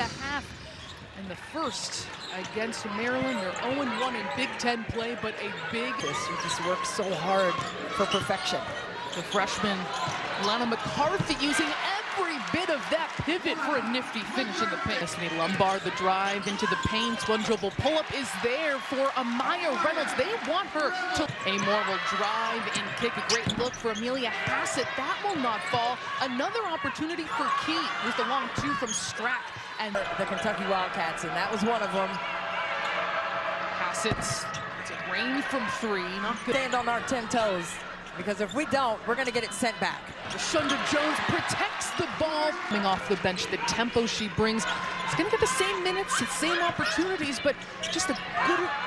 the half. And the first against Maryland. They're 0-1 in Big Ten play, but a big... He just works so hard for perfection. The freshman, Lana McCarthy, using every bit of that pivot for a nifty finish in the paint. Destiny Lombard, the drive into the paint. One dribble pull-up is there for Amaya Reynolds. They want her to... Amore will drive and kick. A great look for Amelia Hassett. That will not fall. Another opportunity for Key with the long two from Strack. And the Kentucky Wildcats, and that was one of them. Hassett's range from three. Not good. Stand on our 10 toes, because if we don't, we're going to get it sent back. Shunda Jones protects the ball. Coming off the bench, the tempo she brings. She's going to get the same minutes, the same opportunities, but just a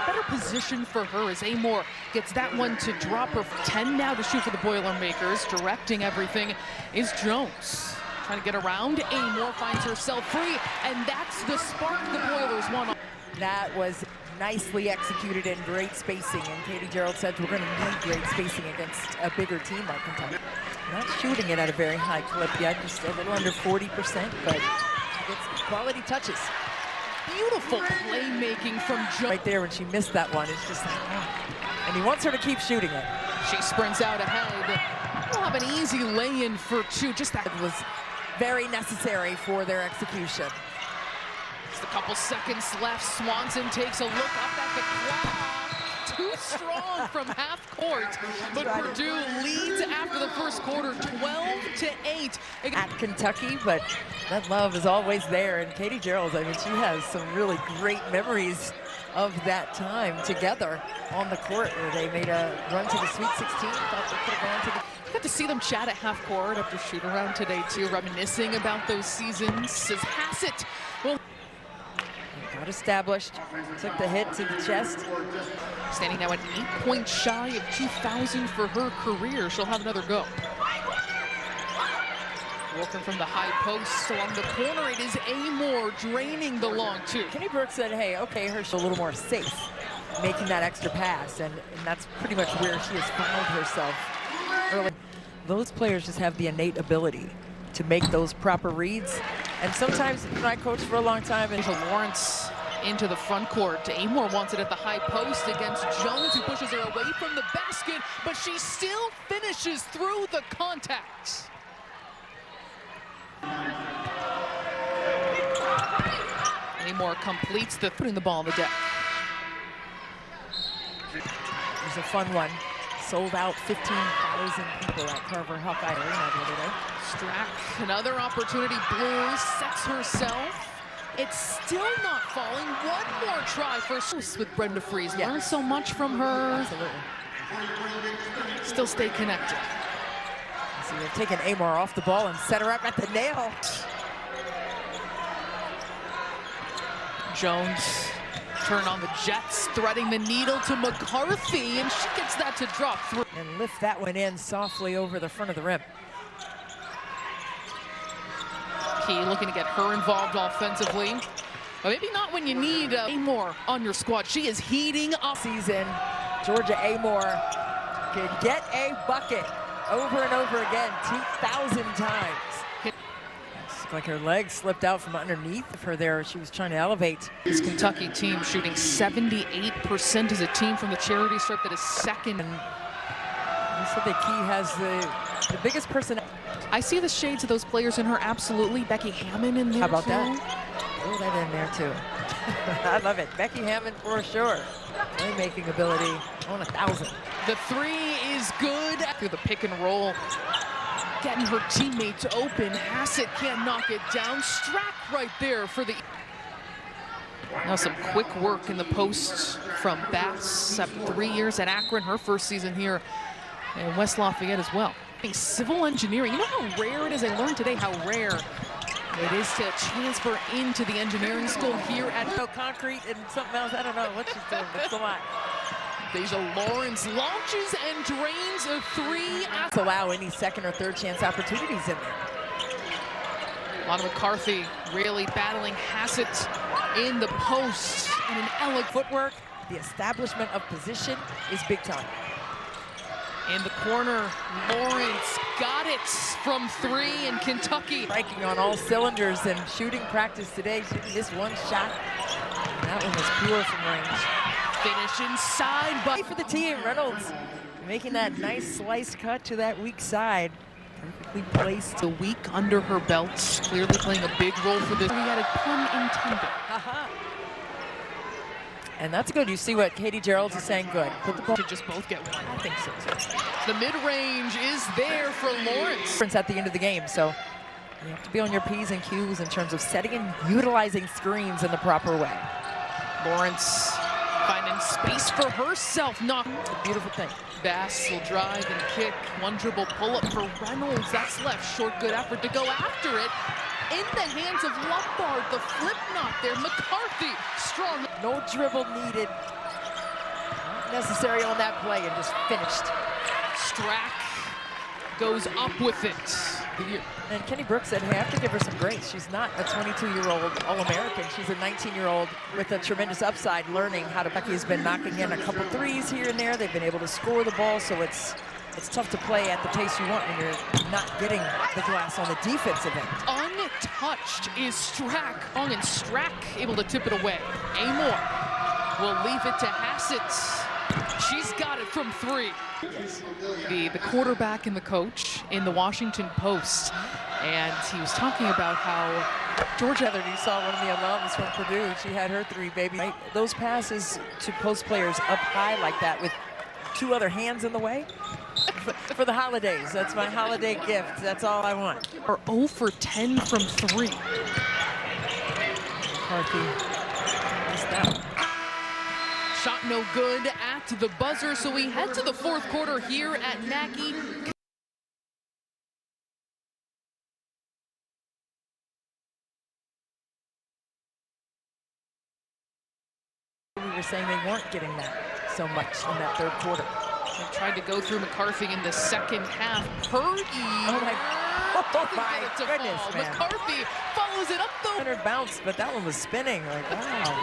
better position for her as Amore gets that one to drop her. 10 now to shoot for the Boilermakers. Directing everything is Jones. Trying to get around, Amore finds herself free, and that's the spark the Boilers want. That was nicely executed and great spacing, and Katie Gerald said we're going to need great spacing against a bigger team like Kentucky. Not shooting it at a very high clip yet, just a little under 40%, but it's quality touches. Beautiful playmaking from Jones. Right there when she missed that one, it's just like, oh. And he wants her to keep shooting it. She sprints out ahead. We'll have an easy lay-in for two. Just that was very necessary for their execution. Just a couple seconds left. Swanson takes a look up at the clock. Too strong from half court, but Purdue leads after the first quarter, 12-8 at Kentucky. But that love is always there, and Katie Gerald, I mean, she has some really great memories of that time together on the court where they made a run to the Sweet 16. Thought they could have gone to the... Got to see them chat at half court after shoot around today too, reminiscing about those seasons. Says Hassett. Well, got established, took the hit to the chest. Standing now at 8 points shy of 2,000 for her career. She'll have another go. Working from the high post along the corner. It is Amore draining the long two. Kenny Brooks said, hey, okay, her a little more safe making that extra pass, and that's pretty much where she has found herself early. Those players just have the innate ability to make those proper reads. And sometimes, you know, I coached for a long time. And Lawrence into the front court. Amore wants it at the high post against Jones, who pushes her away from the basket, but she still finishes through the contact. Amore completes the putting the ball on the deck. It was a fun one. Sold out 15,000 people at Carver Hawkeye Arena the other day. Strack, another opportunity. Blue sets herself. It's still not falling. One more try for with Brenda Freeze. Yeah. Learned so much from her. Absolutely. Still stay connected. So they've taken Amore off the ball and set her up at the nail. Jones turn on the Jets, threading the needle to McCarthy, and she gets that to drop through. And lift that one in softly over the front of the rim. Key looking to get her involved offensively. But maybe not when you need Amore on your squad. She is heating up. Season, Georgia Amore can get a bucket over and over again, 2,000 times. It's like her legs slipped out from underneath of her there. She was trying to elevate. This Kentucky team shooting 78% as a team from the charity stripe. That is second. And you said that Key has the biggest person. I see the shades of those players in her, absolutely. Becky Hammond in there. How about too. that? Throw that in there too. I love it. Becky Hammond for sure. Playmaking ability on 1,000. The three is good. Through the pick and roll. Getting her teammates open. Hassett can't knock it down. Strack right there for the... Now some quick work in the post from Bass after 3 years at Akron. Her first season here in West Lafayette as well. Civil engineering. You know how rare it is? I learned today how rare it is to transfer into the engineering school here at... No concrete and something else. I don't know what she's doing, but it's a lot. Deja Lawrence launches and drains a three. To allow any second or third chance opportunities in there. Lana McCarthy really battling Hassett in the post. And an elegant footwork, the establishment of position is big time. In the corner, Lawrence got it from 3 in Kentucky. Striking on all cylinders and shooting practice today. She missed one shot. That one was pure from range. Finish inside, but for the team, Reynolds making that nice slice cut to that weak side. Perfectly placed. The week under her belt, clearly playing a big role for this. We had a pun intended. And that's good. You see what Katie Geralds is saying. Good. Put the ball. Should just both get one. I think so too. The mid-range is there for Lawrence. At the end of the game, so you have to be on your P's and Q's in terms of setting and utilizing screens in the proper way. Lawrence finding space for herself. Not a beautiful thing. Bass will drive and kick. One dribble pull-up for Reynolds. That's left. Short, good effort to go after it. In the hands of Lombard, the flip not there. McCarthy, strong. No dribble needed. Not necessary on that play and just finished. Strack goes up with it. And Kenny Brooks said, hey, I have to give her some grace. She's not a 22-year-old All-American. She's a 19-year-old with a tremendous upside, learning how to. Becky has been knocking in a couple threes here and there. They've been able to score the ball, so it's tough to play at the pace you want when you're not getting the glass on the defensive end. Untouched is Strack. Long and Strack able to tip it away. Amor will leave it to Hassett. She's got it from 3. The quarterback and the coach in the Washington Post, and he was talking about how Georgia, you saw one of the alums from Purdue. She had her 3 babies. Right? Those passes to post players up high like that with 2 other hands in the way. For the holidays, that's my holiday gift. That's all I want. Or 0 for 10 from 3. McCarthy missed that one. Shot no good at the buzzer, so we head to the 4th quarter here at Mackey. We were saying they weren't getting that so much in that 3rd quarter. They tried to go through McCarthy in the 2nd half. Purdy. Oh my goodness, man. McCarthy follows it up though. Centered bounce, but that one was spinning. Like, wow.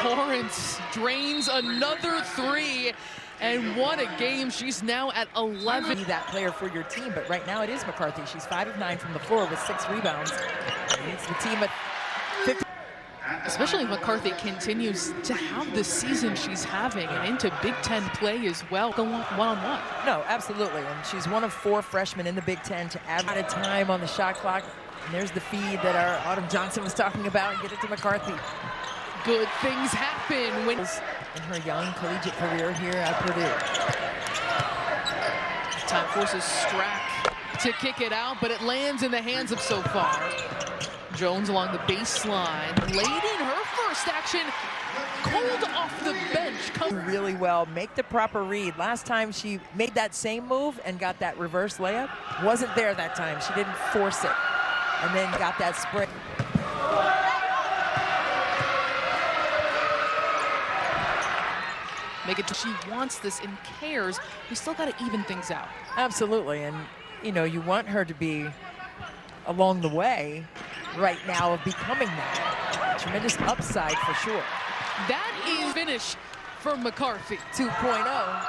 Lawrence drains another 3, and what a game. She's now at 11. Be that player for your team, but right now it is McCarthy. She's 5 of 9 from the floor with 6 rebounds. Leads the team at 50. Especially if McCarthy continues to have the season she's having and into Big Ten play as well. Go one-on-one. No, absolutely. And she's one of 4 freshmen in the Big Ten to add a time on the shot clock. And there's the feed that our Autumn Johnson was talking about, and get it to McCarthy. Good things happen when in her young collegiate career here at Purdue. Time forces Strack to kick it out, but it lands in the hands of so far. Jones along the baseline, laid in her first action, cold off the bench. Really well, make the proper read. Last time she made that same move and got that reverse layup, wasn't there that time. She didn't force it, and then got that spray. Make it to she wants this and cares. We still got to even things out. Absolutely, and you know, you want her to be along the way right now of becoming that. Tremendous upside for sure. That is finish for McCarthy. 2.0.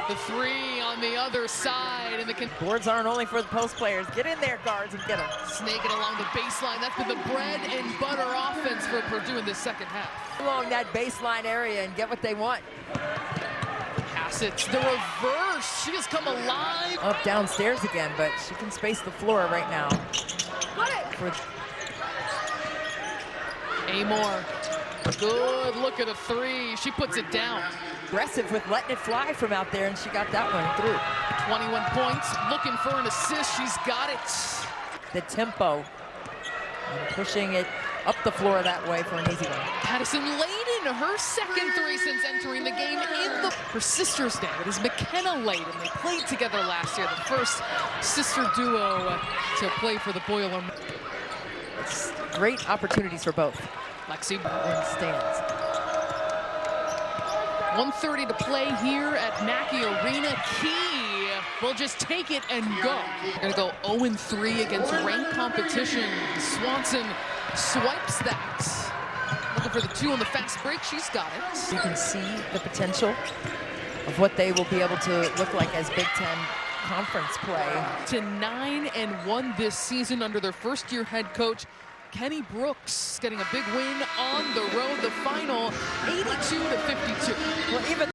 The 3 on the other side. And the boards aren't only for the post players. Get in there, guards, and get them. Snaking along the baseline. That's been the bread and butter offense for Purdue in the 2nd half. Along that baseline area and get what they want. Hassett, the reverse. She has come alive. Up downstairs again, but she can space the floor right now. Amor, good look at a 3. She puts it down. Aggressive with letting it fly from out there, and she got that one through. 21 points, looking for an assist. She's got it. The tempo, and pushing it up the floor that way for an easy one. Patterson laid in her 2nd 3 since entering the game. Her sister's name, it is McKenna Layden. They played together last year, the first sister duo to play for the Boiler. It's great opportunities for both. Lexi stands. 1:30 to play here at Mackey Arena. Key will just take it and go. They're gonna go 0-3 against ranked competition. Swanson swipes that. Looking for the 2 on the fast break. She's got it. You can see the potential of what they will be able to look like as Big Ten conference play. To 9-1 this season under their first-year head coach, Kenny Brooks, getting a big win on the road. The final 82-52. Well, even